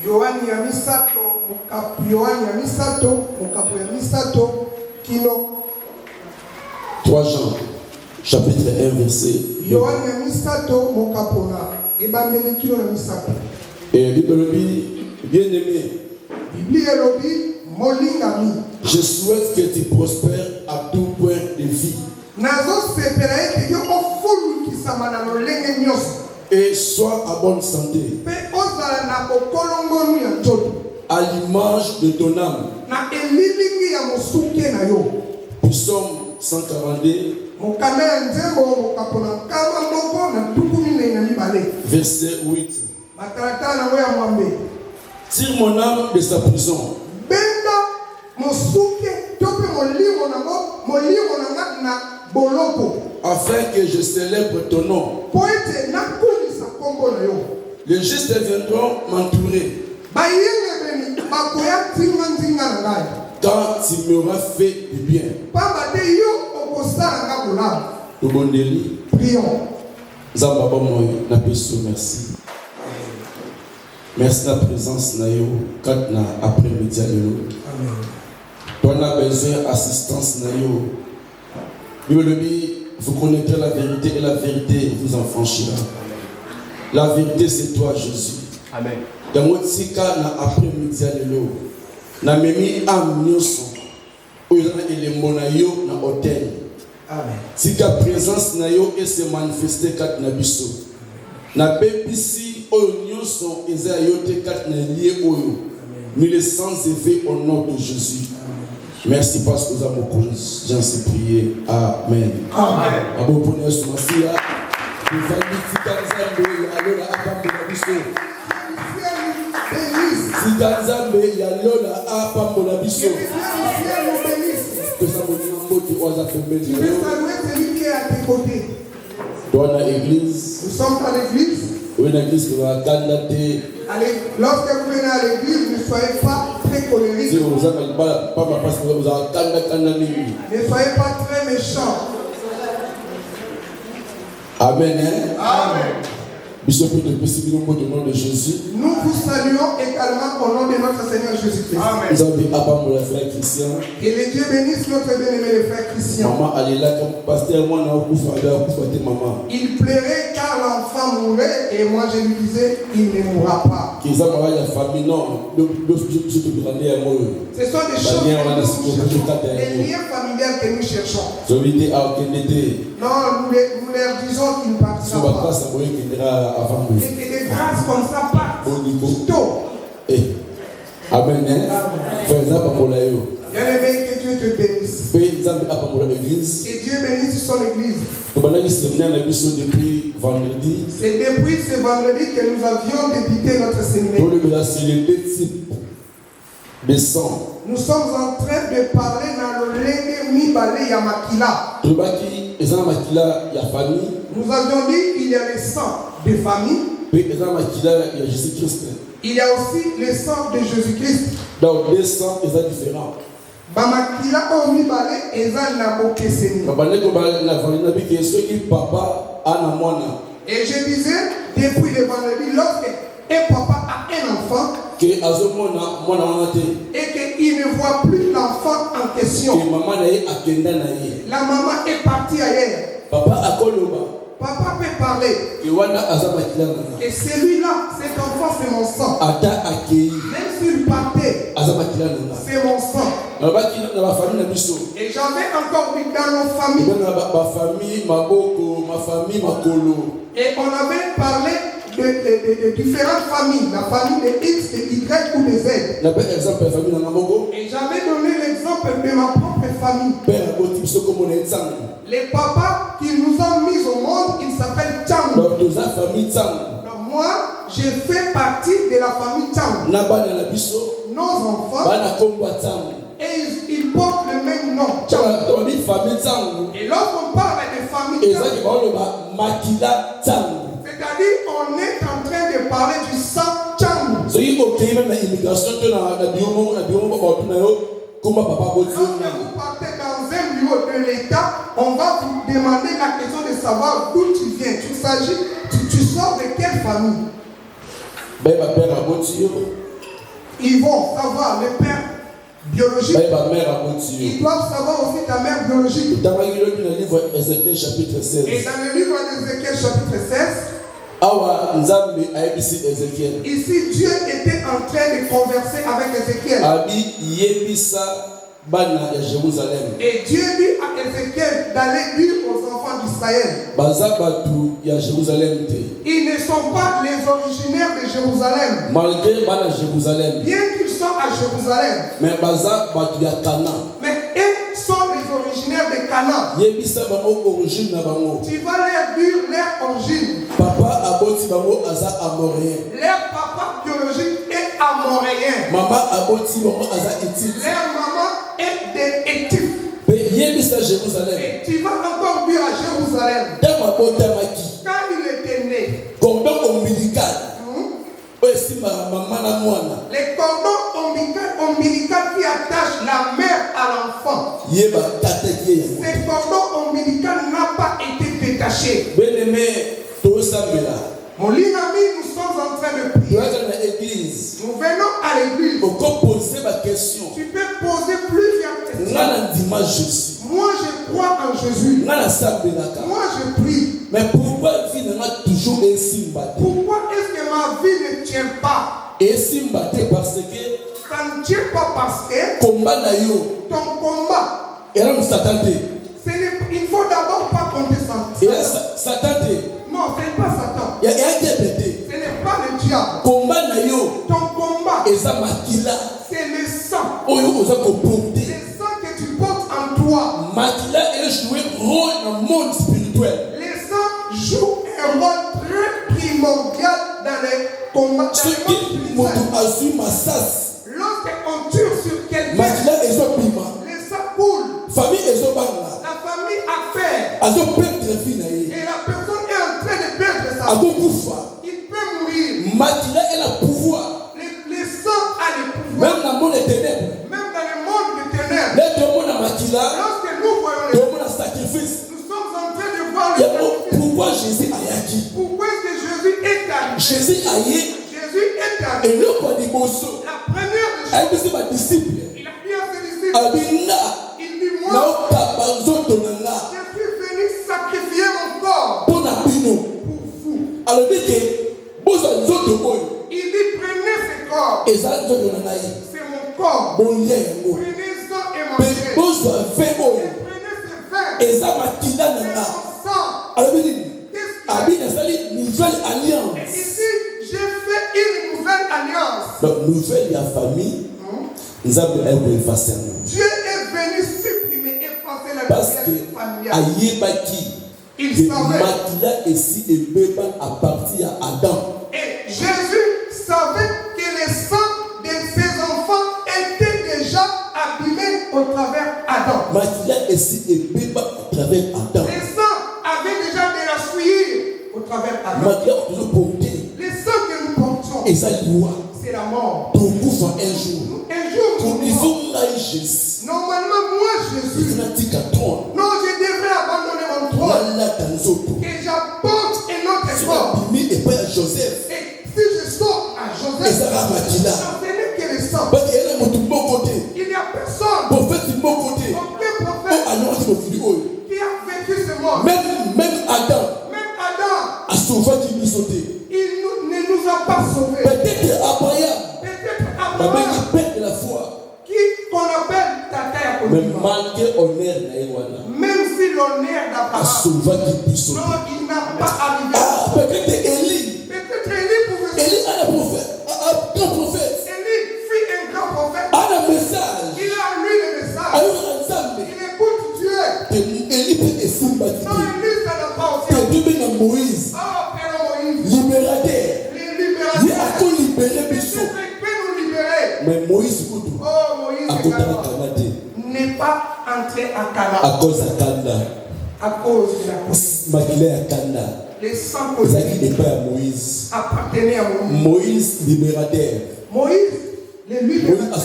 Yohani ya misato, mukapu ya misato, kilo. 3 Jean, chapitre 1, verset 2. Yohani ya misato, mukapu na. Ibambele kilo na misato. Et Bible bien aimé. Bible elobi, molingami. Je souhaite que tu prospères à tout point de vie. Nazo sepela ete yo ofulu kisama na lolenge nyoso. Et sois à bonne santé. Pe ozala na bokolongonu ya nzoto. À l'image de ton âme. Na elilingi ya mosuke na yo. Psaume 142. Mokanda ya nzembo mokapona kama moko na tuku minei na mibale. Verset 8. Matarata na ya mwambe. Tire mon âme de sa prison. Benda mosuke tope molimo na na boloko. Afin que je célèbre ton nom. Poete na kulisa kombo na yo. Les justes viendront m'entourer. Bayenge beni bakoya tinga na ngai. Quand tu m'auras fait du bien. Pamba te yo okosala nga bola. Tobondeli. Prions. Zambaba moi na peso merci. Merci de la présence na yo quand na après-midi à l'eau. Amen. On a besoin d'assistance na yo. Bible dit, vous connaîtrez la vérité et la vérité vous en franchira. La vérité c'est toi Jésus. Amen. Dans votre sika na après-midi à l'eau. Na memi am nyoso. Oyana elembo na yo na hôtel. Amen. Sika présence na yo et se manifester kat na biso. Na bebisi oyo nyoso eza yote kat na lié oyo. Nous les sans effet au nom de Jésus. Merci parce que vous avez mon j'en sais prier. Amen. Amen. Abo pone sur ma fille. Vous allez Sikanzambe yalola apambola biso. Sikanzambe yalola apambola biso. Que ça vous dit en mot de oisa Tu veux saluer celui qui est à tes côtés. Dans l'église. Nous sommes à l'église. Oui, l'église qui va candidater. Allez, lorsque vous venez à l'église, ne soyez pas très colériques. Si vous avez pas parce que vous avez candidaté. Ne soyez pas très méchants. Amen. Amen. Bishop de Pessimino au nom de Jésus. Nous vous saluons également au nom de notre Seigneur Jésus-Christ. Nous avons dit à mon frère Christian. Que les dieux bénissent notre bien-aimé le frère Christian. Maman, elle est là comme pasteur. Moi, maman. Il plairait car l'enfant mourait et moi je lui disais il ne mourra pas. Qu'ils ont la famille, non. Ce sont des choses, les liens familiales que nous cherchons. Non, nous leur disons qu'ils ne partira pas. Et que des grâces comme ça partent tôt. Amen. Bien-aimé, que Dieu te bénisse. Et Dieu bénisse son église. Depuis vendredi. C'est depuis ce vendredi que nous avions débuté notre séminaire. Nous sommes en train de parler dans le Lenge Mibale Yamakila. Nous avions dit qu'il y a le sang de famille. Il y a aussi le sang de Jésus-Christ. Donc les sangs sont différents. Bamakila o Mibale eza na bokeseni. Et je disais depuis le vendredi, lorsque un papa a un enfant et qu'il ne voit plus l'enfant en question, la maman est partie ailleurs. Papa peut parler. Et celui-là, cet enfant, c'est mon sang. Même s'il partait, c'est mon sang. Et j'avais encore vu dans nos familles. Et on avait parlé de différentes familles. La famille de X, de Y ou de Z. Et j'avais donné l'exemple de ma propre famille. Les papas qui nous ont mis au monde, ils s'appellent Tchang. Donc moi, je fais partie de la famille Tchang. Nos enfants, et ils portent le même nom, Tchang. Et lorsqu'on parle de famille Tchang, c'est-à-dire on est en train de parler du sang Tchang. Quand vous partez dans un bureau de l'État, on va vous demander la question de savoir d'où tu viens. Tu sors de quelle famille? ils vont savoir le père biologique. Ils doivent savoir aussi ta mère biologique. Et dans le livre d'Ézéchiel chapitre 16. Et dans le livre d'Ézéchiel chapitre 16. Ici, Dieu était en train de converser avec Ézéchiel. Et Dieu dit à Ézéchiel d'aller dire aux enfants d'Israël. Ils ne sont pas les originaires de Jérusalem. Bien qu'ils soient à Jérusalem. Mais eux sont les originaires de Canaan. Tu vas leur dire leur origine. Leur papa biologique est amoréen. Leur maman est des Hétites. Et tu vas encore dire à Jérusalem. Quand il était né. Les cordons ombilicaux qui attachent la mère à l'enfant. Ces cordons ombilicaux n'ont pas été détachés. Mon ami, nous sommes en train de prier. Nous venons à l'église. Tu peux poser plusieurs questions. Moi, je crois en Jésus. Moi, je prie. Mais pourquoi toujours pourquoi est-ce que ma vie ne tient pas? Parce que ça ne tient pas parce que ton combat. Il ne faut d'abord pas compter Satan. Non, ce n'est pas Satan. Ce n'est pas le diable. Ton combat, c'est le sang. Le sang que tu portes en toi. Le sang joue un rôle très primordial dans les combats. Lorsqu'on tire sur quelqu'un, le sang coule. La famille a peur. Et la personne est en train de perdre sa vie. Il peut mourir. Le sang a le pouvoir. Même dans le monde des ténèbres. Lorsque nous voyons les sacrifices, nous sommes en train de voir le sacrifice. Pourquoi Jésus a agi? Pourquoi est-ce que Jésus est arrivé? Jésus est arrivé. Et le la première des choses, il a dit à ses disciples, il dit moi, je suis venu sacrifier mon corps pour vous. Il dit prenez ce corps, c'est mon corps, prenez-en et mangez. Prenez ce vin, c'est mon sang. Et ici, j'ai fait une nouvelle alliance. Donc, nouvelle famille, Dieu est venu supprimer, effacer la parce que familiale. Il savait. appartient à Adam. Et Jésus savait que le sang de ses enfants était déjà abîmé au travers Adam. Le sang avait déjà de la souillure au travers Adam. Le sang que nous portons, c'est la mort. Un jour, normalement, moi, Jésus, non, je devrais abandonner mon trône. Que j'apporte un autre corps. Et si je sors à Joseph, ce n'est que le sang. Il n'y a personne, aucun prophète qui a vécu ce monde. Même Adam, il ne nous a pas sauvés. peut-être Abraham, Peut-être la foi. Qui qu'on appelle Tata Mais Yakodima. malgré honneur, Même si l'honneur d'Abraham, non, il n'a pas arrivé. Peut-être Élie. Peut-être Élie pouvait. Élie est un prophète. Un prophète. Élie fut un grand prophète. Un message. Il a lu le message. Il écoute Dieu. Élie peut essayer de Non, Élie, ça n'a pas aussi. Moïse. Oh, Père Moïse. Libérateur. Les Il a libérateurs. libéré Il peut nous libérer. Mais Moïse, Oh, Moïse n'est pas entré à Canaan. à cause de À cause de la cause. Les 100 Moïse. appartenaient à Moïse. Moïse libérateur. Moïse, les libérateurs.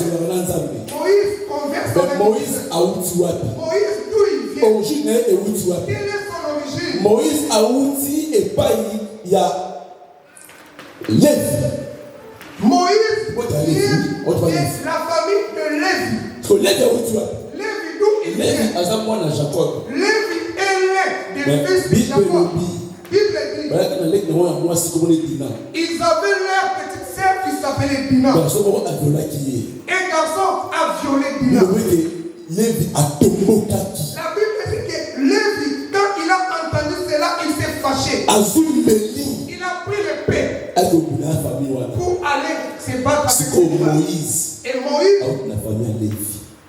Moïse converse avec avec Moïse. Moïse Moïse, d'où il vient? Origine et Quelle est son origine? Moïse a outi et pas il y a Lévi. Moïse vient Et la famille de Lévi. Lévi, d'où il vient? Lévi est l'un des fils de Jacob. Bible dit. Ils avaient leur petite sœur qui s'appelait Dina. Un garçon a violé Dina. La Bible dit que Lévi, quand il a entendu cela, il s'est fâché. Il a pris l'épée pour aller se battre avec Moïse. Et Moïse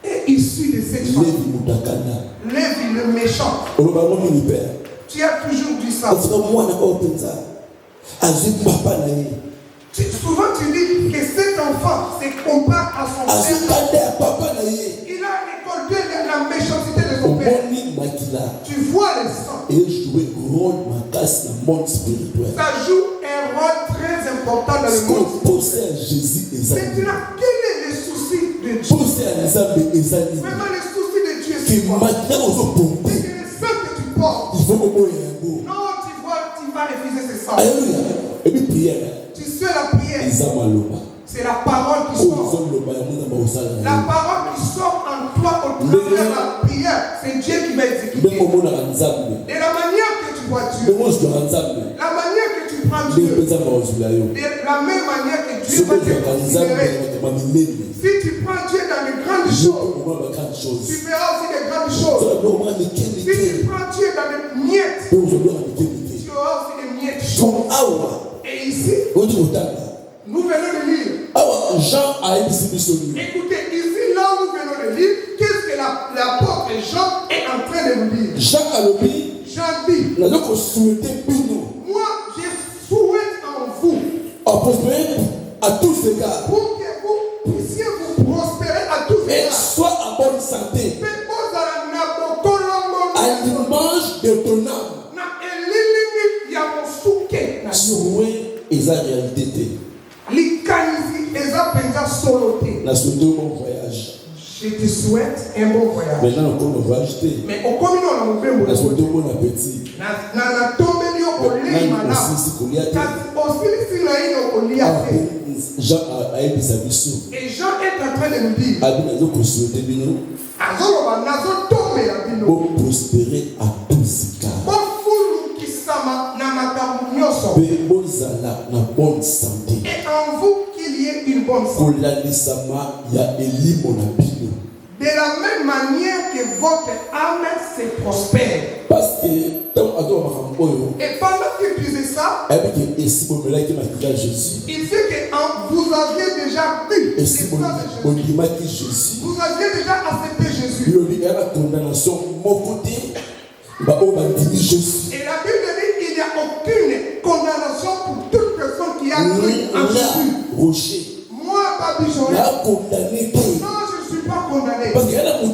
est issu de cette famille. Lévi le méchant. Tu as toujours dit ça. Souvent tu dis que cet enfant se compare à son père. Il a récolté la méchanceté de son père. Tu vois le sang. Ça joue un rôle très important dans le monde. Maintenant, quel est le souci de Dieu? Vraiment, le souci de Dieu, c'est quoi? C'est que le sang que tu portes. Non, tu vas refuser ce sang. Tu sais la prière. C'est la parole qui sort. La parole qui sort en toi au travers de la prière, c'est Dieu qui va exécuter. Et la manière que tu vois Dieu, la manière que tu prends Dieu, de la même manière que Dieu va te considérer. Si tu prends Dieu dans les grandes choses, tu verras aussi des grandes choses. Si tu prends Dieu dans les miettes, tu auras aussi des miettes choses. Et ici, nous venons de lire. Jean a écrit sur lui. Écoutez, ici, là où nous venons de lire, qu'est-ce que l'apôtre Jean est en train de nous dire? Jean a dit, moi, je souhaite en vous à tous égards, pour que vous puissiez vous prospérer à tous et égards. soit en bonne santé, à l'image de ton âme. Souhait et sa réalité. Bon voyage. Je te souhaite un bon voyage. Maintenant, on va voyage. Mais au commun, on a un bon appétit. Jean a écrit sa mission. Et Jean est en train de nous dire pour prospérer à tous égards. Bonne santé. Et en vous qu'il y ait une bonne santé. De la même manière que votre âme se prospère. Parce que et pendant qu'il disait ça, il sait que vous aviez déjà vu les frères de Jésus. Vous aviez déjà accepté Jésus. Et la Bible dit qu'il n'y a aucune condamnation pour toute personne qui a cru en Jésus. Moi, Babichon, non, je ne suis pas condamné. Parce qu'il y a une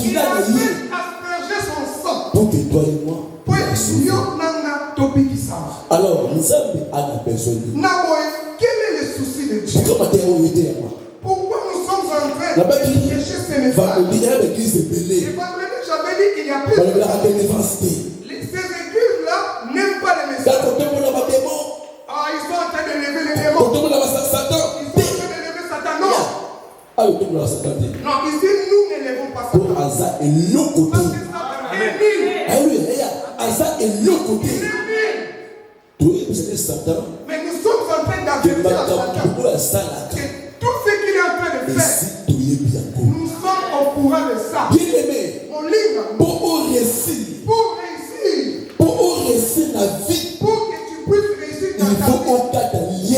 il a aspergé son sang pour que toi et moi alors nous avons besoin de quel est le souci de Dieu? Pourquoi nous sommes en train de chercher ces messages? J'avais dit qu'il y a plus de ces églises-là n'aiment pas les messages. Ils sont en train de lever les démons. Ils sont en train de lever Satan. Non, ici nous ne levons pas Satan. Parce que Satan mais nous sommes en train d'avertir Satan que tout ce qu'il est en train de faire, nous sommes au courant de ça. Mon livre, pour réussir la vie, pour que tu puisses réussir dans ta vie,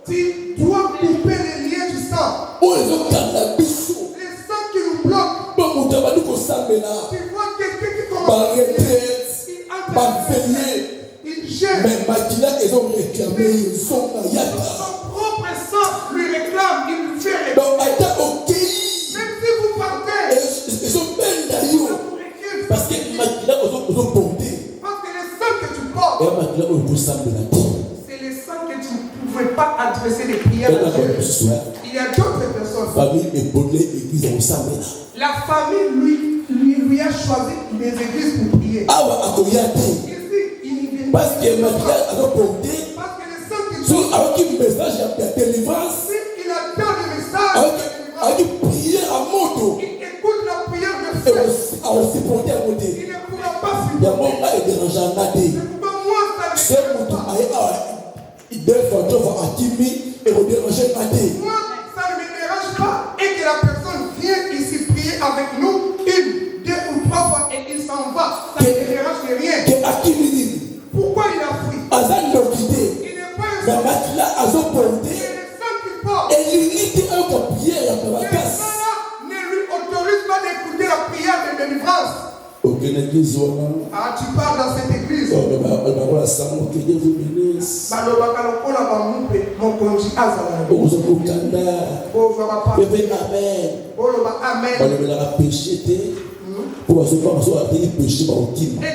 tu dois couper les liens du sang. Les sangs qui nous bloquent. Tu vois quelqu'un qui commence il gère. Mais ils ont réclamé son propre sang lui réclame, il lui fait donc, même si vous partez, ils ont peine d'ailleurs. Parce que les sangs que tu portes, c'est les sangs que tu ne pouvais pas adresser des prières à Dieu. Il y a d'autres personnes. La famille lui a choisi des églises pour prier. Ici, il Parce que le maquillage a porté. Parce que le sang qui porte. Avec un message de délivrance. Il attend le message. Avec prière à moto. Il écoute la prière de feu. Et aussi porter à côté. Il ne pourra pas il y a mon gars est dérangeant nadé. C'est mon tour il donne votre fois à Kimi et vous dérangez nadé. Moi, ça ne me dérange pas et que la personne vienne ici prier avec nous 1, 2 ou 3 fois et il s'en va. Ça ne me dérange rien. Que à Kimi pourquoi il a pris? Azan l'occupé. Il n'est pas un mais Matila a son porté. Il est le sang qui porte. Et l'unité un copier à la casse. Ne lui autorise pas d'écouter la prière de délivrance. Aucune église. Ah, tu parles dans cette église. Que Dieu vous bénisse. Et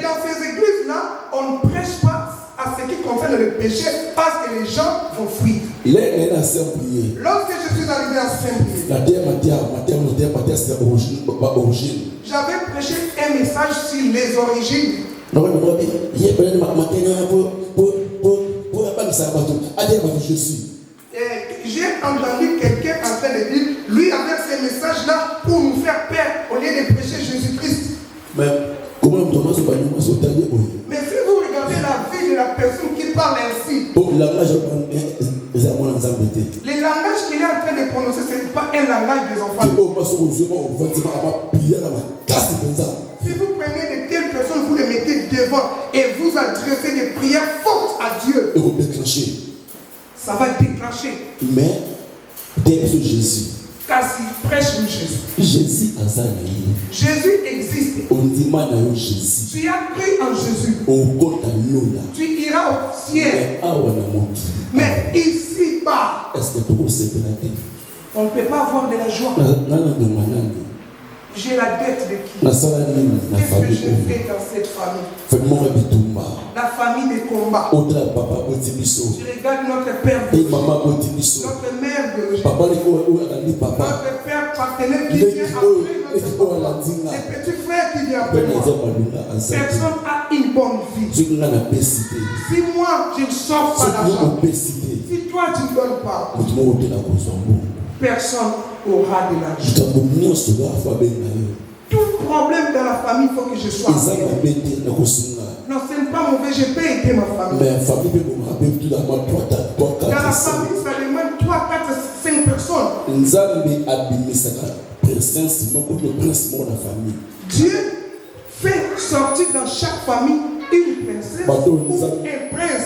dans ces églises-là, on ne prêche pas à ce qui concerne le péché parce que les gens vont fuir. Lorsque je suis arrivé à Saint-Pierre, j'avais prêché un message sur les origines. J'ai entendu quelqu'un en train de dire, lui avec ces messages-là pour nous faire peur au lieu de prêcher Jésus-Christ. Mais si vous regardez la vie de la personne qui parle ainsi, le langage qu'il est en train de prononcer, ce n'est pas un langage des enfants. Si vous prenez de telles personnes, vous les mettez devant et vous adressez des prières fortes à Dieu, ça va déclencher. Mais Jésus. Car s'il prêche Jésus. Jésus existe. Tu as cru en Jésus. Tu iras au ciel. Mais ici-bas, on ne peut pas avoir de la joie. J'ai la dette de qui? Qu'est-ce que j'ai fait dans cette famille? La famille des combats. Tu regardes notre père, notre mère biologique, notre père partenaire qui vient après, les petits frères qui viennent après moi. Personne n'a une bonne vie. Si moi je ne sors pas d'argent, si toi tu ne donnes pas, personne aura de l'argent. Tout problème dans la famille, il faut que je sois. Non, ce n'est pas mauvais, je peux aider ma famille. Dans la famille, ça demande 3, 4, 5 personnes. Dieu fait sortir dans chaque famille une princesse ou un prince.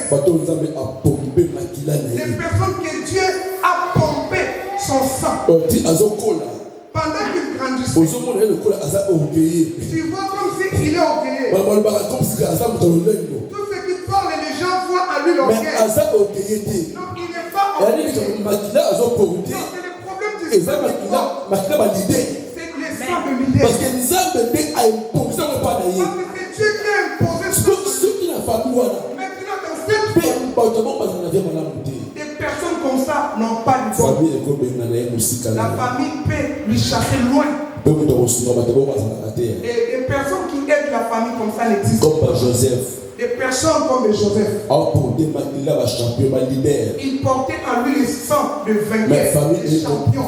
Les personnes que Dieu a pompé son sang. Pendant qu'il grandissait, tu vois comme s'il est orgueilleux. Tout ce qui parle, les gens voient à lui l'orgueil. Non, il n'est pas orgueilleux. C'est le problème du sang. C'est le sang de l'idée. Parce que Dieu a imposé son sang. Maintenant, dans cette famille, des personnes comme ça n'ont pas de bon. La famille peut lui chasser loin. Et des personnes qui aident la famille comme ça n'existent pas. Comme Joseph. Des personnes comme Joseph. Il portait en lui le sang de vainqueur, de champion.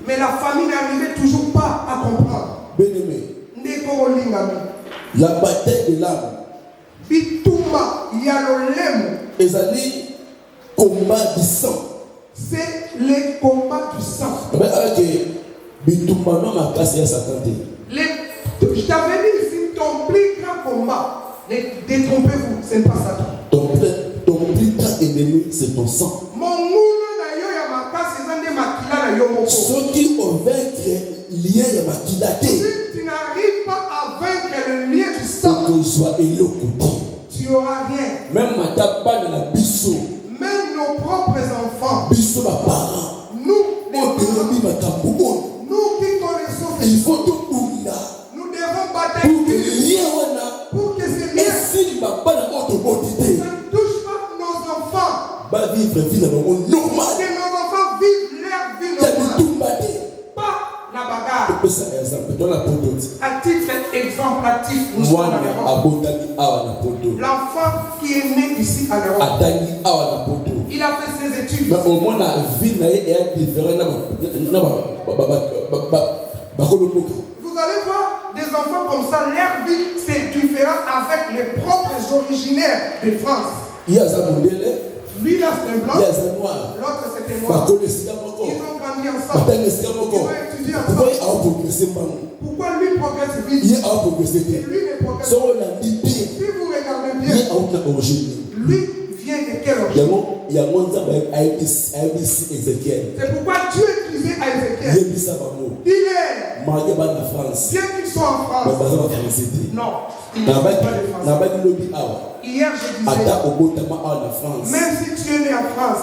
Mais la famille n'arrivait toujours pas à comprendre. La bataille de l'âme. Bitumba yalolemu. Ezali combat du sang. C'est le combat du sang. Je t'avais dit ici, ton plus grand combat, détrompez-vous, ce n'est pas Satan. Ton plus grand ennemi, c'est ton sang. Ceux qui ont vaincu lien de Makilate. Si tu n'arrives pas à vaincre le lien du sang, tu n'auras rien. Même nos propres enfants, nous qui connaissons ces choses, nous devons batailler pour que ces liens ne touchent pas nos enfants. Vivre vie normale. Que nos enfants vivent leur vie normale. Pas la bagarre. À titre exemplatif, nous sommes en Europe. L'enfant qui est né ici à l'Europe, il a fait ses études. Mais au moins la vie est différente. Vous allez voir des enfants comme ça, leur vie c'est différent avec les propres originaires de France. Il y a un modèle. Lui là c'est un blanc, l'autre c'était noir. Ils ont grandi ensemble. Ils ont étudié ensemble. Pourquoi lui progresse vite et lui ne progresse pas? Si vous regardez bien, lui vient de quelle origine? C'est pourquoi Dieu disait à Ézéchiel, il est bien qu'ils soient en France. Non, ils ne sont pas de France. Hier je disais, même si tu es né en France,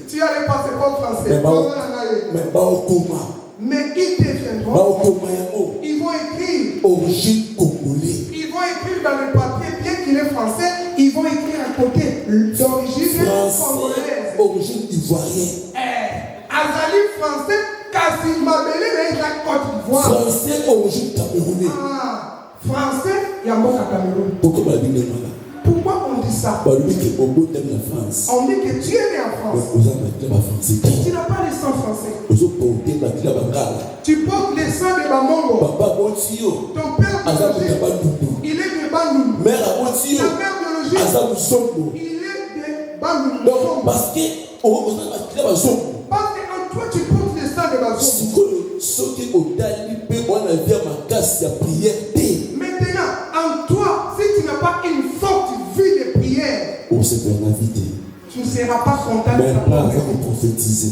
tu as le passeport français, mais ils deviendront, ils vont écrire origine congolaise. Ils vont écrire dans le papier, bien qu'il est français, ils vont écrire à côté d'origine congolaise. Origine ivoirienne. Azali français, Kassim Mabele, il a Côte d'Ivoire. Français, origine camerounaise. Français, il y a beaucoup à Cameroun. Pourquoi on dit ça? On dit que tu es né en France. Tu n'as pas le sang français. Tu portes le sang de Bamongo. Ton père biologique, il est de Bandung. Ta mère biologique, il est de Bandung. Donc, parce que en toi tu portes le sang de Bazongo. Maintenant, en toi, si tu n'as pas une forte vie de prière, tu ne seras pas content de prophétiser.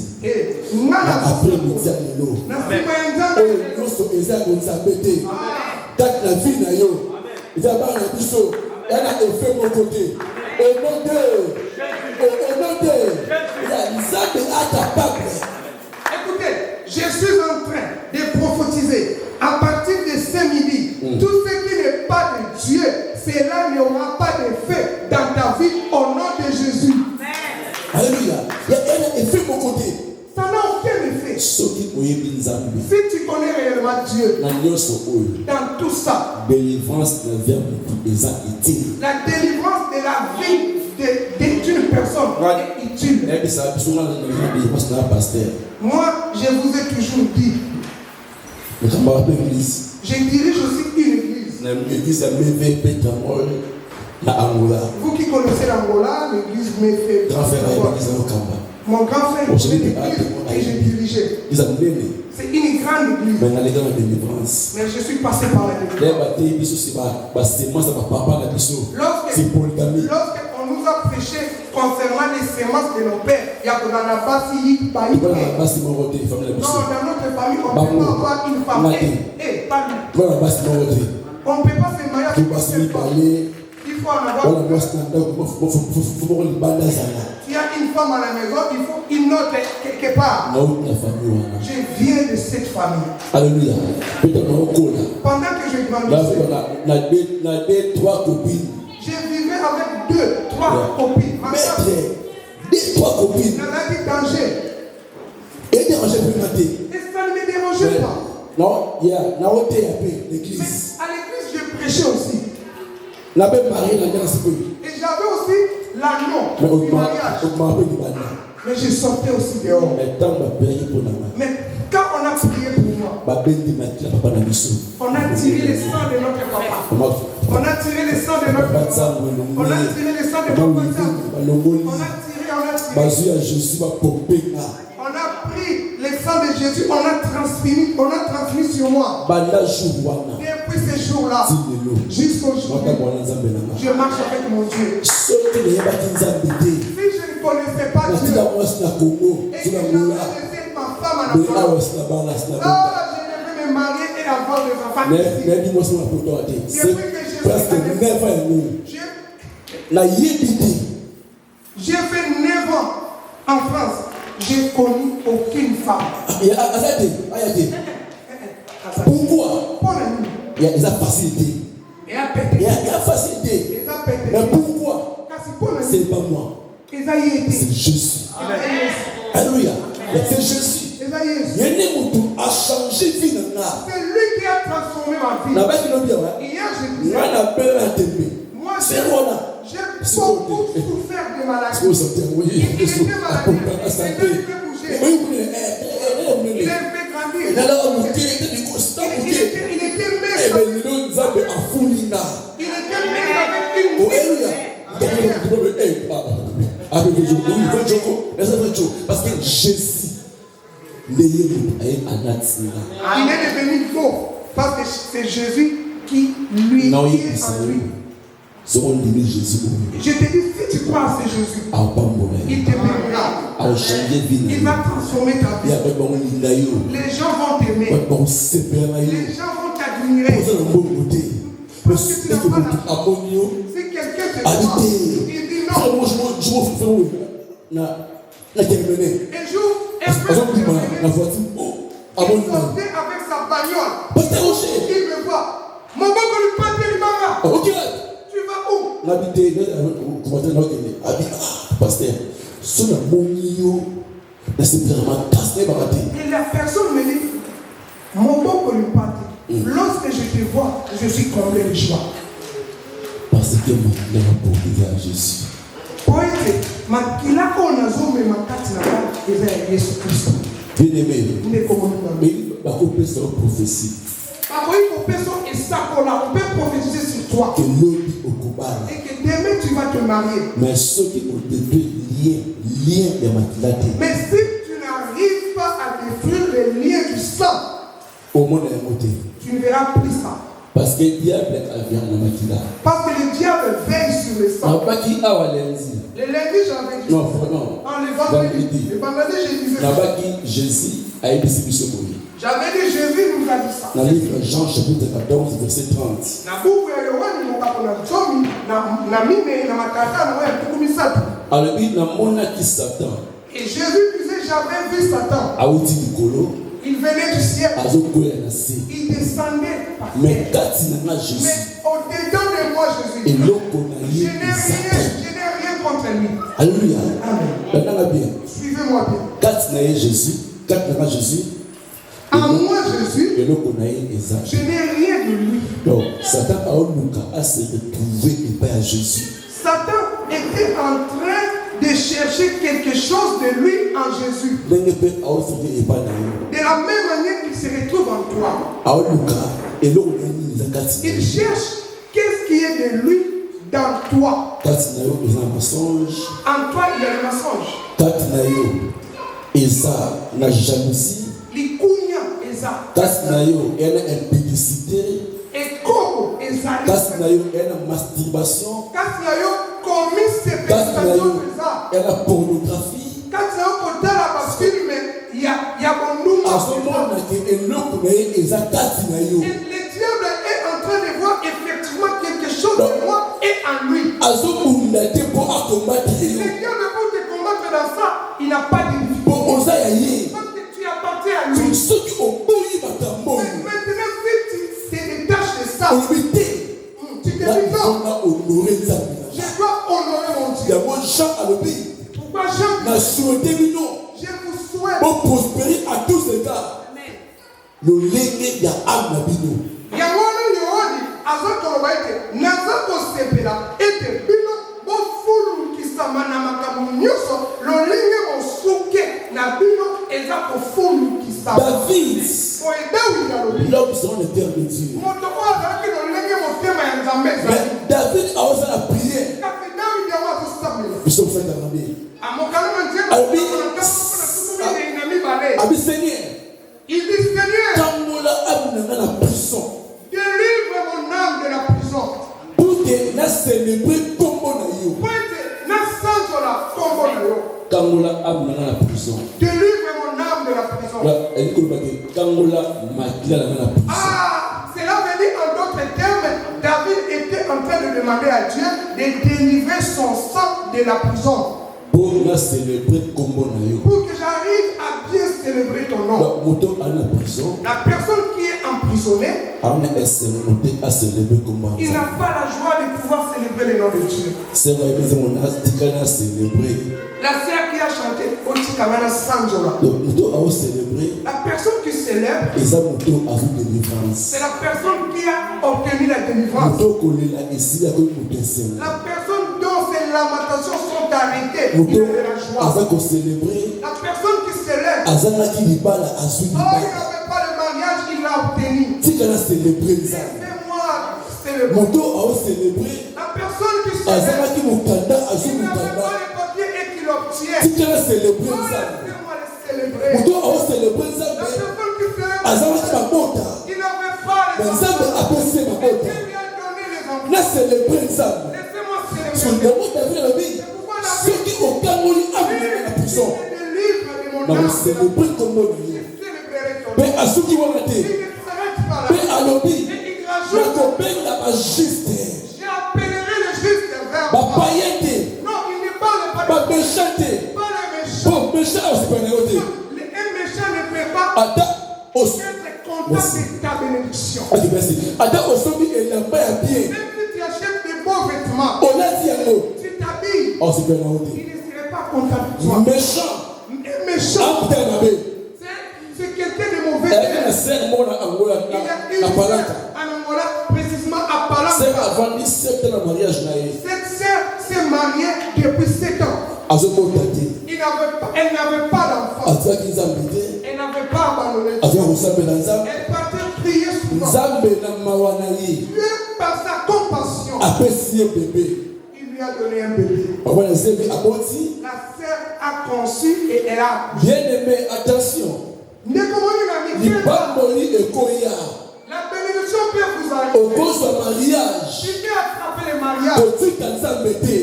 Écoutez, je suis en train de prophétiser à partir de ce midi. Tout ce qui n'est pas de Dieu, cela n'aura pas d'effet dans ta vie au nom de Jésus. Alléluia. Il y a un effet pour côté. Ça n'a aucun effet. Si tu connais réellement Dieu, dans tout ça, la délivrance de la vie d'une personne est utile. Moi, je vous ai toujours dit, je dirige aussi une église. Vous qui connaissez l'Angola, l'église me fait. Mon grand frère est une église que j'ai dirigée. C'est une grande église. Mais je suis passé par la église. Lorsqu'on nous a prêché concernant les semences de nos pères, il y a dans la base non, dans notre famille, on ne peut pas avoir une femme. Pas lui. On ne peut pas se marier avec une femme. Il faut en avoir. Il y a une femme à la maison, il faut une autre quelque part. Je viens de cette famille. Alléluia. Pendant que je grandissais, je vivais avec 2-3 copines. Ma soeur, 2-3 copines. Il y en a dit danger. Et déranger plus maté. Et ça ne me dérangeait pas. Non, il y a l'église. Mais à l'église, je prêchais aussi. La même mariée, la grâce. Et j'avais aussi l'agneau du mariage. Mais je sortais aussi dehors. Mais quand on a prié pour moi, on a tiré le sang de notre papa. On a tiré le sang de notre papa. On a tiré le sang de notre papa. On a pris le sang de Jésus, on a transmis sur moi. Depuis ce jour-là, jusqu'aujourd'hui, je marche avec mon Dieu. Si je ne connaissais pas Dieu, et que j'avais laissé ma femme à la maison, je devais me marier et avoir des enfants ici. Depuis que j'ai fait 9 ans en France. J'ai connu aucune femme. Pourquoi? Il y a des facilités. Il y a facilité. Mais pourquoi? C'est pas moi. C'est Jésus. Alléluia. C'est Jésus. Il a changé vie. C'est lui vie. Hier, j'ai dit, moi, j'ai beaucoup souffert de maladie. Il était malade. Il a fait grandir. Il était parce que Jésus, il est devenu faux parce que c'est Jésus qui lui est en lui. Je te dis, si tu crois à ce Jésus, il te bénira. Il va transformer ta vie. Les gens vont t'aimer. Les gens vont t'admirer. Parce que tu n'as pas l'argent. Si quelqu'un te voit, il dit non. Un jour, il sortait avec sa bagnole. Il me voit. Mon bon lui pas de tu vas où? Pasteur, et la personne me dit, mon bon lui pas lorsque je te vois, je suis comblé de joie. Parce que maintenant pour vivre à Jésus. Bien-aimé, mais prophétie. On peut prophétiser sur toi. Et que demain tu vas te marier. Mais ceux qui ont détruit lien de maquillage. Mais si tu n'arrives pas à détruire les liens du sang, au monde tu ne verras plus ça. Parce que le diable a bien la maquillage. Parce que le diable veille sur le sang. Le lundi, j'avais dit. Non, le vendredi. Le vendredi, j'ai dit. Jésus a été distribué. J'avais dit, Jésus nous a dit ça. Dans le livre Jean chapitre 14, verset 30. Alors, il n'a qui Satan. Et Jésus disait, j'avais vu Satan. Il venait du ciel. Il descendait. Mais au-dedans de moi, Jésus. Je n'ai rien contre lui. Alléluia. Amen. Suivez-moi bien. Jésus. À moi, Jésus, je n'ai rien de lui. Donc, Satan a se retrouver à Jésus. Satan était en train de chercher quelque chose de lui en Jésus. De la même manière qu'il se retrouve en toi. Il cherche qu'est-ce qui est de lui dans toi. En toi, il y a le mensonge. La jalousie. Impudicité. Et comment masturbation. La pornographie. Il y a le diable est en train de voir effectivement quelque chose de moi et en lui. Le diable pour te combattre dans ça, il n'a pas de difficulté. Parce que tu appartiens à lui. Maintenant, si tu te détaches de ça, tu te dis non. Je dois honorer mon Dieu. Pourquoi Jean dit, je vous souhaite pour prospérer à tous égards. Le légué y a âme na bino. Yamona yoni azakoloba ete nazako sepela ete bino bo fulu kisama na makamu nyoso lolinge mosuke na bino ezako fulu kisama. David, l'homme selon le terme de Dieu. Mais David a osé la prière. Nous sommes faits d'arabie. Abi Seigneur. Il dit Seigneur, délivre mon âme de la prison. Pour que nous célébrions combo na yo. Délivre mon âme de la prison. Cela veut dire en d'autres termes, David était en train de demander à Dieu de délivrer son sang de la prison. Pour que j'arrive à bien célébrer ton nom. La personne qui est emprisonnée, il n'a pas la joie de pouvoir célébrer le nom de Dieu. La sœur qui a chanté Otikamana Sanjola. La personne qui célèbre, c'est la personne qui a a obtenu la délivrance. La personne dont ses lamentations sont arrêtées, il est de la joie. La personne qui s'élève, il n'avait pas le mariage, il l'a obtenu. Laissez-moi célébrer. La personne qui s'élève, il n'avait pas les papiers et qui l'obtient. Laissez-moi le célébrer. La personne qui s'élève, il n'avait pas les enfants. Il lui a donné les enfants. Laissez-moi célébrer. Ceux qui ont gagné la prison. Nous célébrer comme nous. Mais à ceux qui vont arrêter. Mais à l'obé. J'ai appellerai le juste vers moi. Non, il n'est pas le méchant. Pas le méchant. Un méchant ne peut pas être content de ta bénédiction. Même si tu achètes des beaux vêtements, tu t'habilles, il ne serait pas content de toi. Méchant. C'est quelqu'un de mauvais. Il y a une scène en Angola, précisément à Palanga. Cette sœur s'est mariée depuis 7 ans. Elle n'avait pas d'enfant. Elle n'avait pas abandonné. Elle partait prier souvent. Dieu, par sa compassion, il lui a donné un bébé. La sœur a conçu et elle a accouché. Bien-aimé, attention. La bénédiction peut vous arriver. Au cause du mariage. Tu peux attraper le mariage.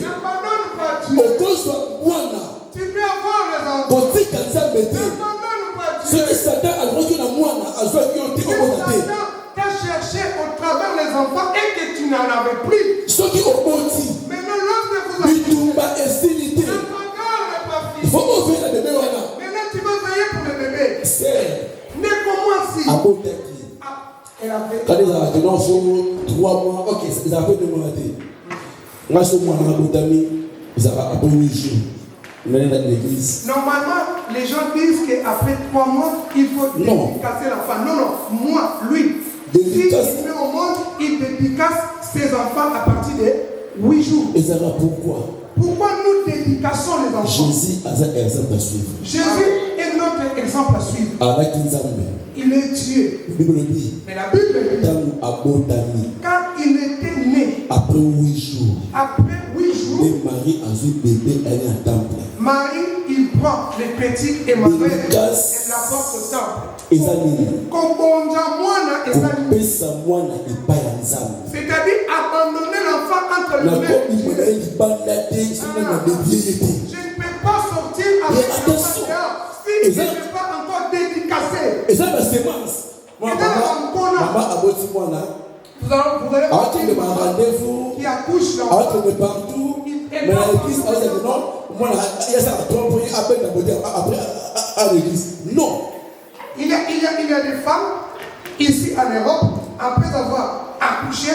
N'abandonne pas Dieu. Au cause du moine. Tu peux avoir les enfants. N'abandonne pas Dieu. Satan t'a cherché au travers les enfants et que tu n'en avais plus. Maintenant, lorsque vous avez le programme n'est pas fini. Maintenant, tu vas veiller pour le bébé. Mais comment si? Elle avait 3 mois, ok, ils avaient demandé. Moi, je suis ils avaient après 8 jours. Normalement, les gens disent qu'après 3 mois, il faut dédicacer l'enfant. Non, moi, lui, s'il met au monde, il dédicace ses enfants à partir de 8 jours. Et ça va pourquoi? Pourquoi nous dédicassons les enfants? Jésus a un exemple à suivre. Jésus est notre exemple à suivre. Il est Dieu. Mais la Bible dit, quand il était né, après 8 jours, Marie, il prend les petits et Marie, elle l'apporte au temple. C'est-à-dire abandonner l'enfant entre les mains. Je ne peux pas sortir avec l'enfant si je ne vais pas encore dédicacé. Et ça, c'est semence. Vous allez rendez-vous qui accouche l'enfant. Partout. Mais à l'église, non, moi, il y a ça après à l'église. Non. Il y a des femmes ici en Europe, après avoir accouché,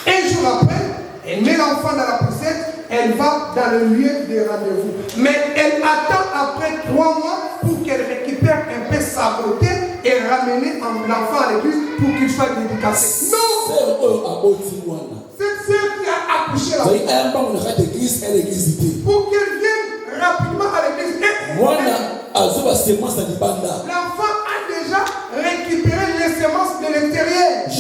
un jour après, elle met l'enfant dans la poussette, elle va dans le lieu de rendez-vous. Mais elle attend après 3 mois pour qu'elle récupère un peu sa beauté et ramener l'enfant à l'église pour qu'il soit dédicacé. Non! Cette sœur qui a accouché l'enfant, pour qu'elle vienne rapidement à l'église. L'enfant a déjà récupéré les semences de l'intérieur. Les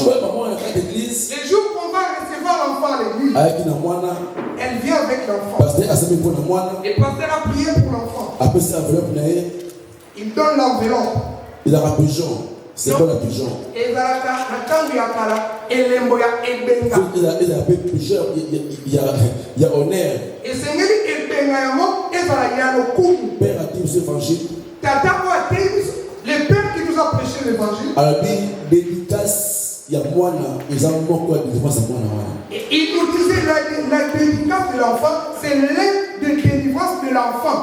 jours qu'on va recevoir l'enfant à l'église, elle vient avec l'enfant. Et le pasteur a prié pour l'enfant. Il donne l'enveloppe. Il a un pigeon. C'est quoi la pigeon? Il a honneur. Et c'est Père a-t-il ce évangile? Le Père qui nous a prêché l'évangile. Et il nous disait la dédicace de l'enfant, c'est l'aide de délivrance de l'enfant.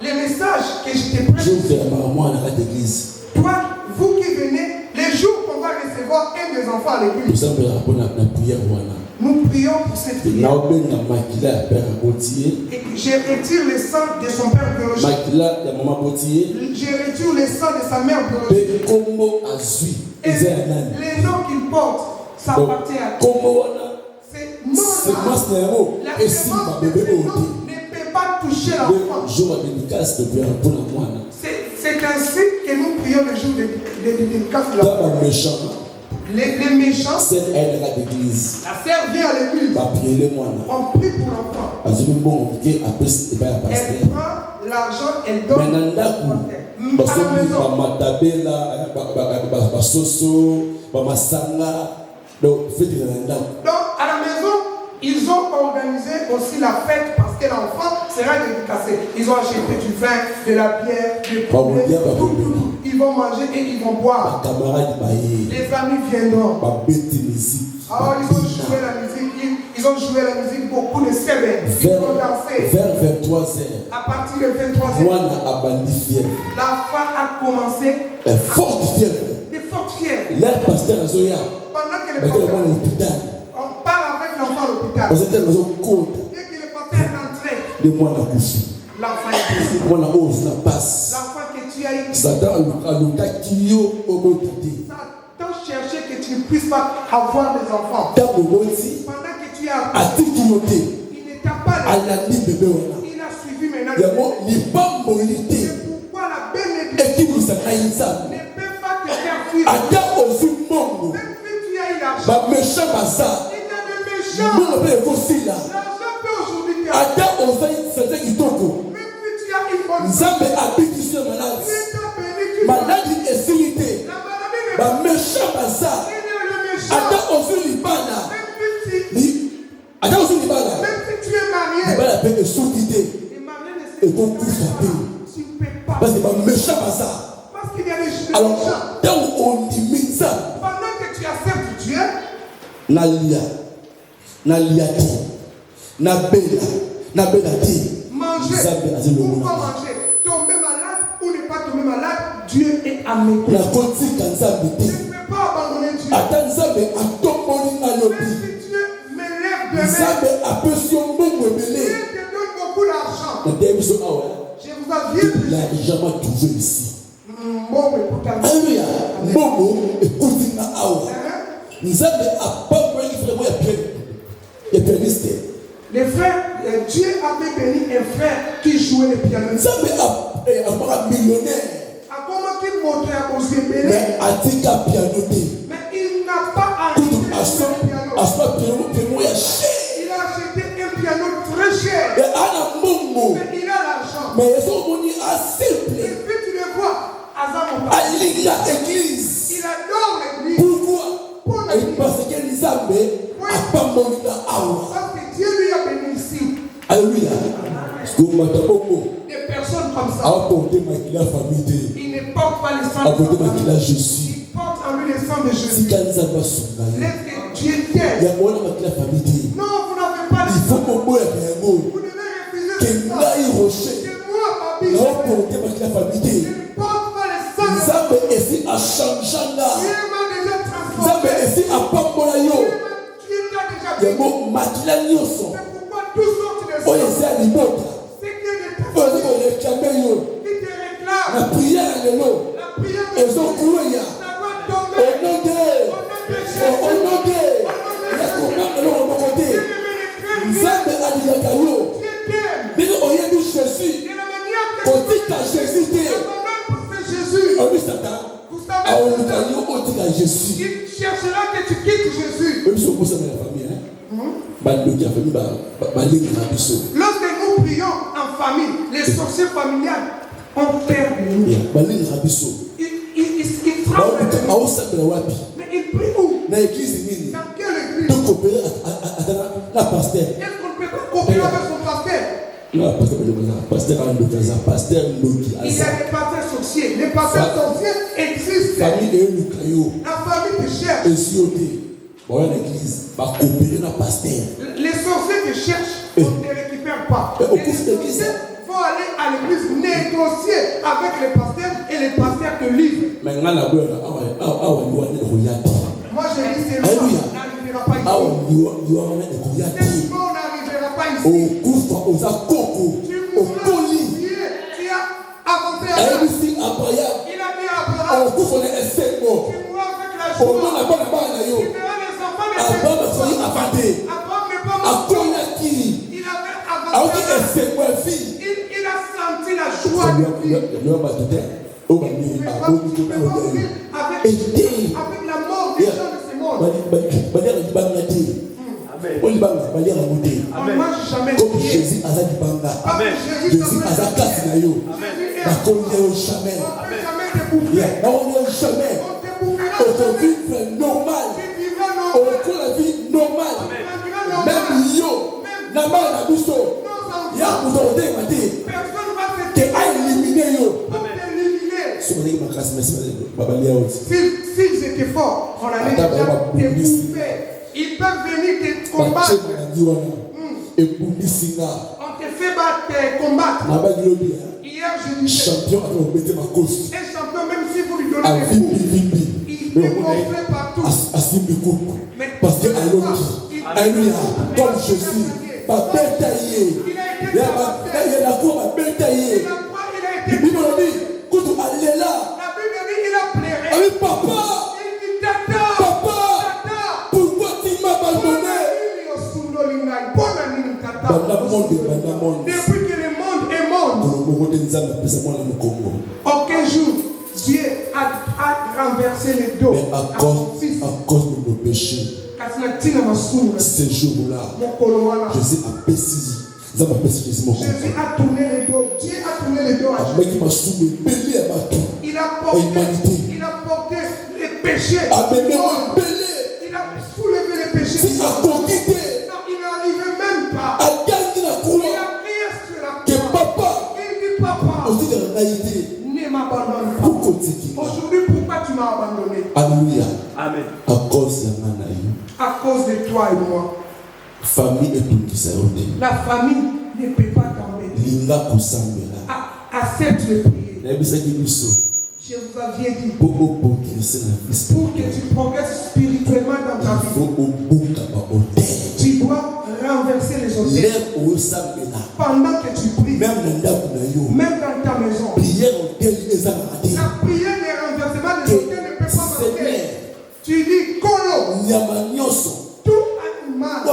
Les messages que je te prêche. Toi, vous qui venez, les jours qu'on va recevoir un des enfants à l'église, nous prions pour cette prière. Et je retire le sang de son père biologique. Je retire le sang de sa mère biologique. Et Et les noms qu'il porte, ça appartient à Dieu. Ces noms-là, la démence de ces noms ne peut pas toucher l'enfant. C'est ainsi que nous prions le jour de dédicace de l'enfant. Les méchants, la sœur vient à l'église. On prie pour l'enfant. Elle prend l'argent, elle donne à la maison. Donc à la maison, ils ont organisé aussi la fête parce que l'enfant sera dédicacé. Ils ont acheté du vin, de la bière, du poulet, tout. Ils vont manger et ils vont boire. Les amis viendront. Alors ils ont joué la musique, beaucoup de semaines. Ils vont danser. Vers 23h. À partir de 23h, la femme a commencé forte fièvre. Des fortes fièvres. Leur pasteur a zoya. Pendant que le pasteur, on parle avec l'enfant à l'hôpital. Dès que le pasteur est entré, l'enfant est blessé. L'enfant que tu as eu. Satan cherchait que tu ne puisses pas avoir des enfants. Pendant que tu as il ne t'a pas laissé. Il a suivi maintenant. C'est pourquoi la belle église ne peut pas te faire fuir. Même si tu as eu l'argent, il y a des méchants. L'argent peut aujourd'hui te faire. Même si tu as une bonne Nzambe maladi esilite ba méchant baza ata ozu libana ata ozu libana même si tu es marié libana pe esukite et kokufa pe parce que ba méchant baza parce qu'il y a des gens alors donc on dit ça pendant que tu acceptes Dieu na liati na bela ti manger pourquoi manger tomber malade ou ne pas tomber malade, Dieu est à mes côtés. Je ne peux pas abandonner Dieu. Même si Dieu me lève demain, Dieu te donne beaucoup d'argent. Je vous avais largement trouvé ici. Alléluia. Les frères, Dieu avait béni un frère qui jouait le piano. Millionnaire. Mais mais il n'a pas acheté le piano. Il a acheté un piano très cher. Mais il a l'argent. Et puis tu le vois, il adore l'église. Pourquoi? Parce que Dieu lui a béni ici. Alléluia. Des personnes comme ça. Il ne porte pas le sang de Jésus. Il porte en lui le sang de Jésus. Laisse que Dieu t'aide. Non, vous n'avez pas le sang. Vous devez refuser le sang. C'est moi, papi. Je ne porte pas le sang de Jésus. Dieu m'a déjà transformé. Dieu t'a déjà béni. C'est pourquoi toutes sortes de choses. C'est que des personnes qui te réclament. La prière de Dieu. Ça doit tomber. Au nom de Jésus. Il cherchera que tu quittes Jésus. Lorsque nous prions en famille, les sorciers familiales ont peur de nous. Ils tremblent. Mais ils prient où? Dans quelle église? Est-ce qu'on ne peut pas coopérer avec son pasteur? Il y a des pasteurs sorciers. Les pasteurs sorciers existent. La famille te cherche. Les sorciers te cherchent, on ne te récupère pas. Les sorciers vont aller à l'église négocier avec les pasteurs et les pasteurs te livrent. Moi je dis c'est loin, on n'arrivera pas ici. C'est loin, on n'arrivera pas ici. Tu as avancé avec. Il a mis Abraham. Tu mourras avec la Il a senti la joie de vivre. Avec la mort des gens de ce monde. Comme Jésus a dit banga, Jésus a dit classe na yo, na konya yo jamais, jamais, on vit normal, on la vie normale, même yo, na ma na biso, ya vous ordez maté, que a éliminé yo. S'ils étaient forts, on allait déjà t'épouver. Ils peuvent venir te combattre. On te fait combattre. Hier, je disais, champion, un champion, même si vous lui donnez des coups, il peut gonfler partout. Mais parce que comme je suis, pas belle taillée, il a été la cour, ma belle taillée. Il a pleuré. Avec papa. Il dit tata. Papa. Pourquoi tu m'as abandonné? Depuis que le monde est monde, aucun jour, Dieu a renversé les dos à cause de nos péchés. Ce jour-là, Jésus a baissé. Jésus a tourné les dos. Dieu a tourné les dos à Jésus. Il a porté les péchés. Il a soulevé les péchés. Il n'arrivait même pas. Il a crié sur la croix. Papa, il dit papa, ne m'abandonne pas. Aujourd'hui, pourquoi tu m'as abandonné? Alléluia. Amen. À cause de toi et moi. Famille et tout qui la famille ne peut pas t'embêter. Accepte de prier. Je vous avais dit, pour que tu progresses spirituellement dans ta vie, tu dois renverser les hôtels. Pendant que tu pries, même dans ta maison, la prière des renversements des hôtels ne peut pas marcher. Tu dis, Kolo, tout animal,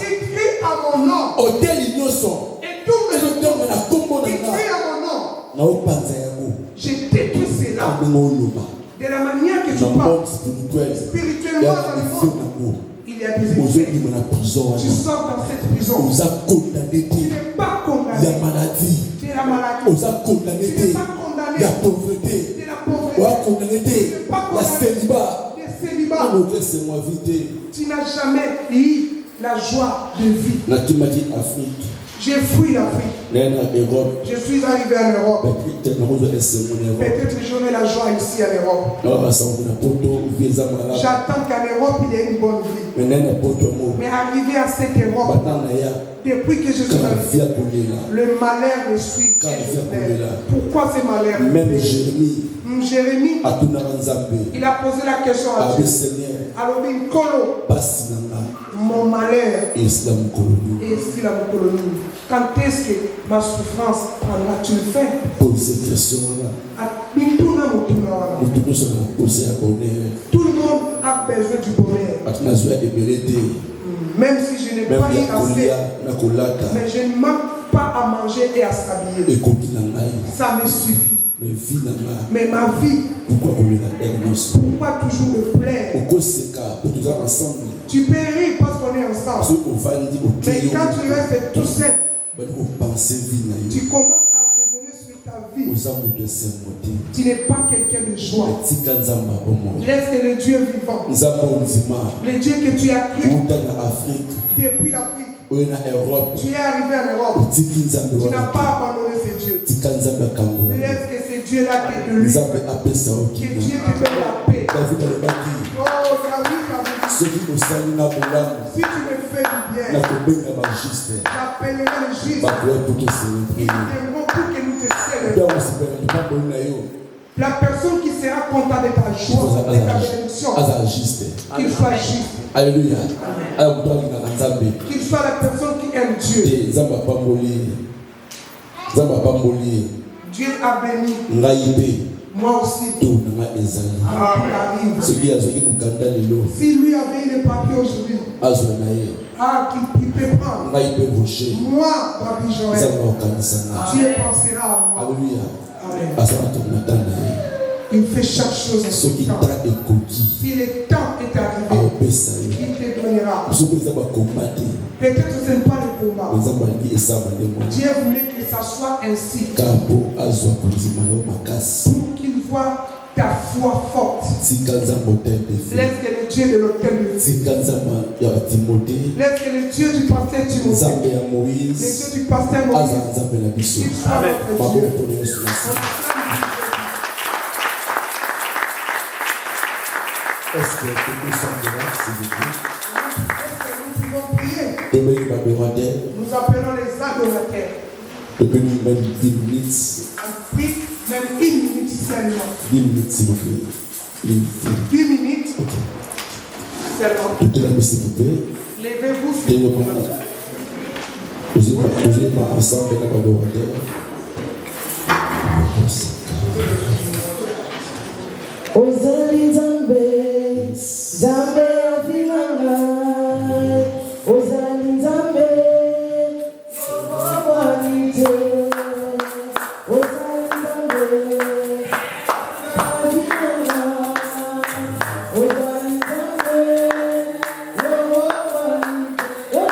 écrit à mon nom, et tout mes hôtels, écrit à mon nom. Je détruis cela. De la manière que tu parles, spirituellement dans le monde, il y a des effets. Tu sors dans cette prison. Tu n'es pas condamné. De la maladie. Tu n'es pas condamné. De la pauvreté. Tu n'es pas condamné. Des célibats. Tu n'as jamais eu la joie de vie. J'ai fui l'Afrique. Je suis arrivé en Europe. Peut-être que j'aurai la joie ici en Europe. J'attends qu'en Europe il y ait une bonne vie. Mais arrivé à cette Europe, depuis que je suis arrivé, le malheur me suit. Pourquoi ce malheur? Même Jérémie, il a posé la question à Dieu. Alors, mon malheur est ici la colonie. Quand est-ce que ma souffrance prendra-tu fin? Pose cette question-là. Tout le monde a besoin du bonheur. Même si je n'ai pas eu assez, mais je ne manque pas à manger et à s'habiller. Ça me suffit. Mais ma vie, pourquoi toujours me plaire? Tu peux rire parce qu'on est ensemble. Mais quand tu restes tout seul, tu commences à raisonner sur ta vie. Tu n'es pas quelqu'un de joie. Laisse le Dieu vivant, le Dieu que tu as créé depuis l'Afrique. Tu es arrivé en Europe. Tu n'as pas abandonné ce Dieu. Laisse que ce Dieu-là qui est de lui. Que Dieu te donne la paix. Oh, David, si tu me fais du bien, j'appellerai le juste. Ils viendront pour que nous te célébrons. La personne qui sera content de ta joie, de ta bénédiction, qu'il soit juste. Alléluia. Qu'il soit la personne qui aime Dieu. Dieu a béni Moi aussi. Si lui avait les papiers aujourd'hui, qu'il peut prendre. Moi, Rabbi Joël, Dieu pensera à moi. Alléluia. Amen. Il fait chaque chose en son temps. Si le temps est arrivé, il te donnera. Peut-être ce n'est pas le combat. Dieu voulait que ça soit ainsi. Pour qu'il voit ta foi forte. Laisse que le Dieu de l'autel de vie. Laisse que le Dieu du pasteur Timothée. Le Dieu du pasteur Moïse. Qu'il soit notre Dieu. Est-ce que nous sommes là, s'il vous plaît? Nous pouvons prier. Nous appelons les adorateurs. Depuis même 10 minutes. Oui, même 1 minute seulement. 10 minutes, s'il vous plaît. 10 minutes. Ok. Seulement. Toute la main, s'il vous plaît. Levez-vous, s'il vous plaît. Vous n'êtes pas ensemble avec l'adorateur. Ozali Zambe, Zambe afilanga. Ozali Zambe, Yobowanite. Ozali Zambe, afilanga. Ozali Zambe, Yobowanite. Ozali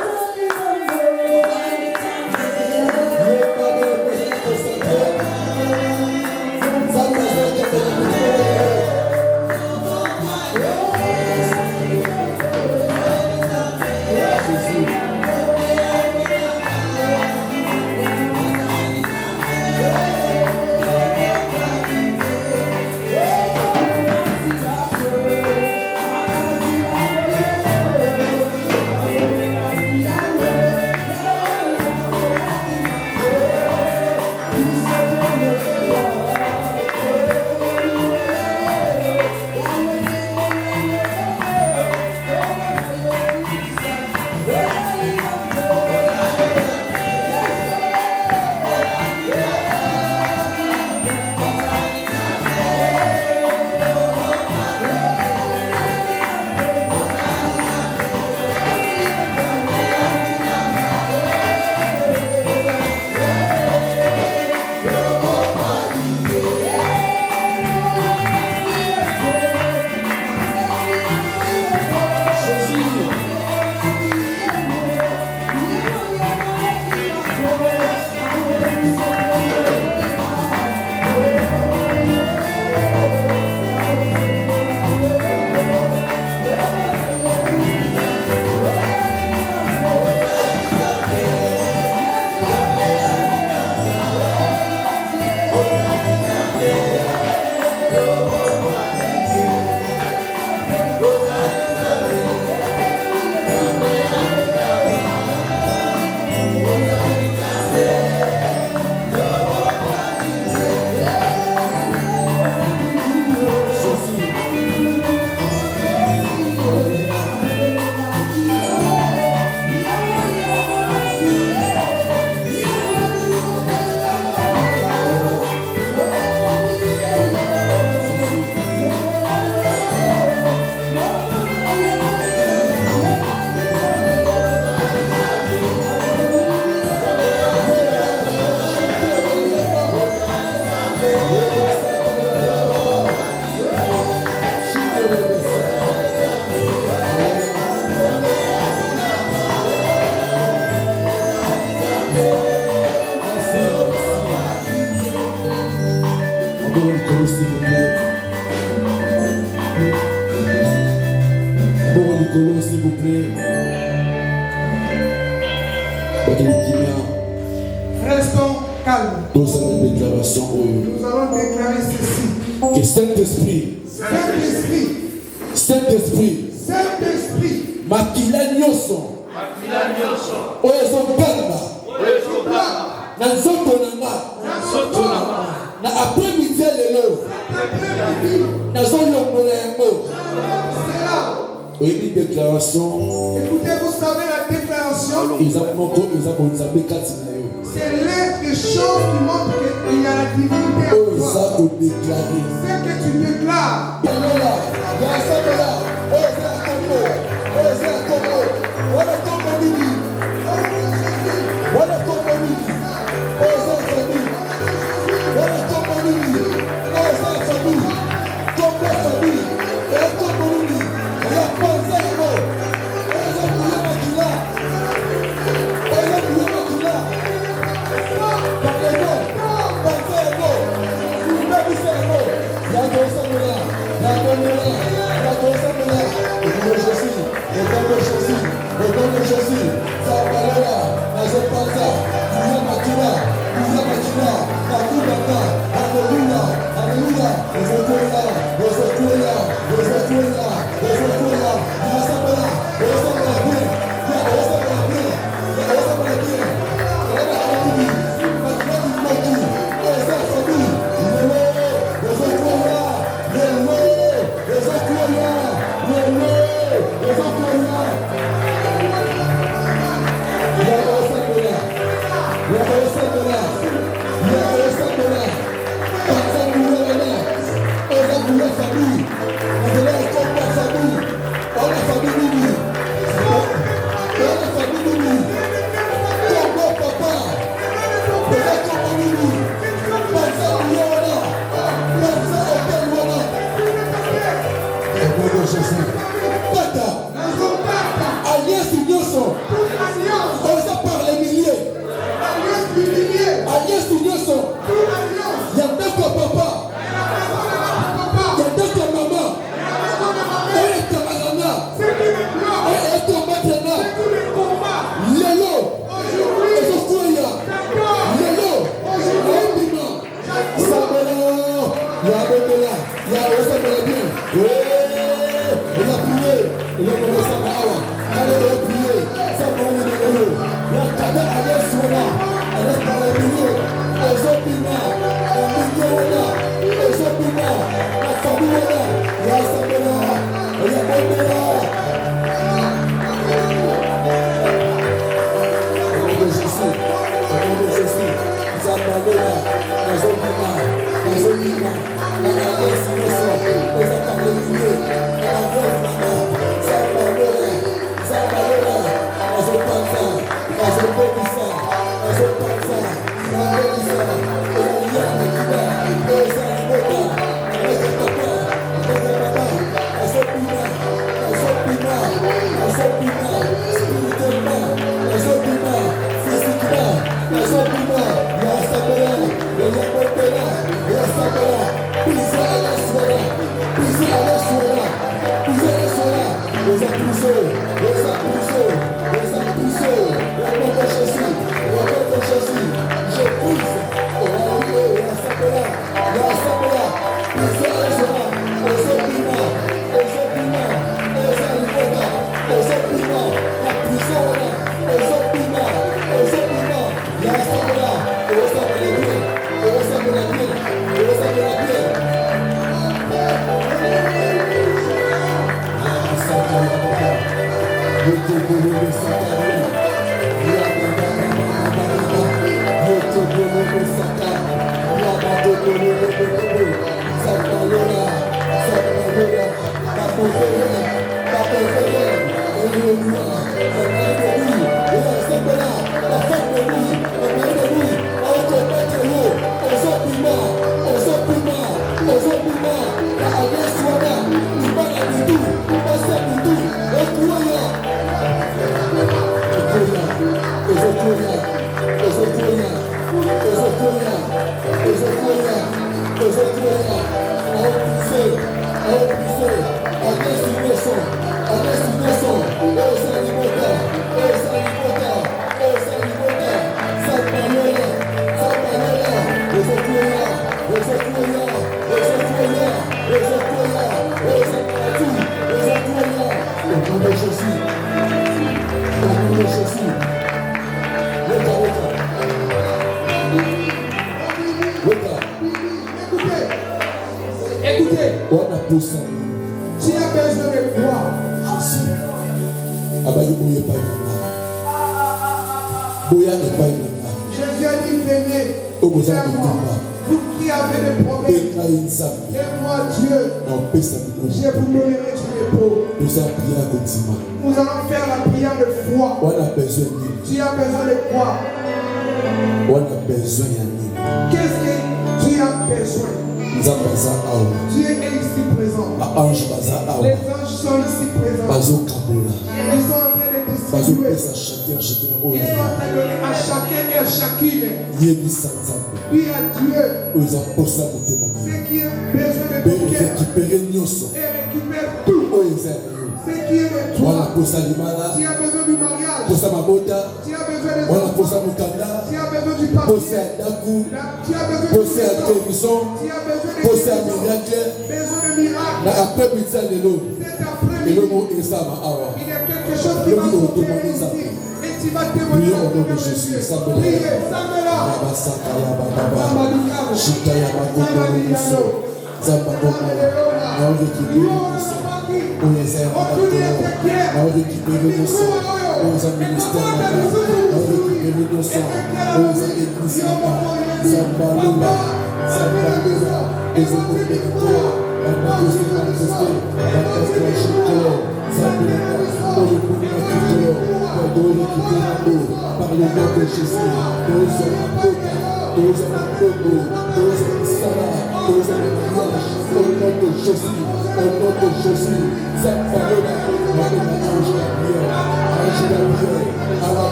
s'il vous plaît. Restons calmes. Nous allons déclarer ceci. Que Saint-Esprit, makila nyonso oyo ezobanga na nzoto na nga na après-midi lelo nazoyongola yango. Une déclaration. Écoutez, vous savez la déclaration. C'est l'un des choses qui montrent qu'il y a la divinité en toi. C'est que tu déclares. Tu as besoin de croire. Jésus a dit, venez vers moi. Vous qui avez des problèmes, et moi Dieu, je vous donnerai du repos. Nous allons faire la prière de foi. Tu as besoin de quoi? Qu'est-ce que tu as besoin? Dieu est ici présent. Les anges sont ici présents. Ils sont en train de distribuer. Ils sont en train de donner à chacun et à chacune. Puis à Dieu, ce qui est besoin de ton cœur, et récupère tout. Ce qui est de toi. Tu as besoin du mariage. Tu as besoin des enfants. Tu as besoin du papier. Tu as besoin de guérison. Tu as besoin de miracles. Cet après-midi, il y a quelque chose qui va s'opérer ici. Et tu vas témoigner au nom de Jésus. Priez, Samela.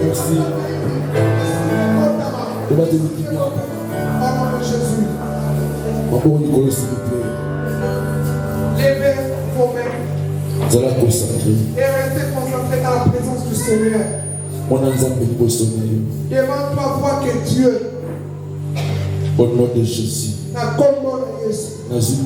Merci. On va te dire au nom de Jésus. Encore une fois, s'il vous plaît. Levez vos mains. Vous allez concentrer. Et restez concentrés dans la présence du Seigneur. Demande-toi voir que Dieu, au nom de Jésus, n'a comme Jésus.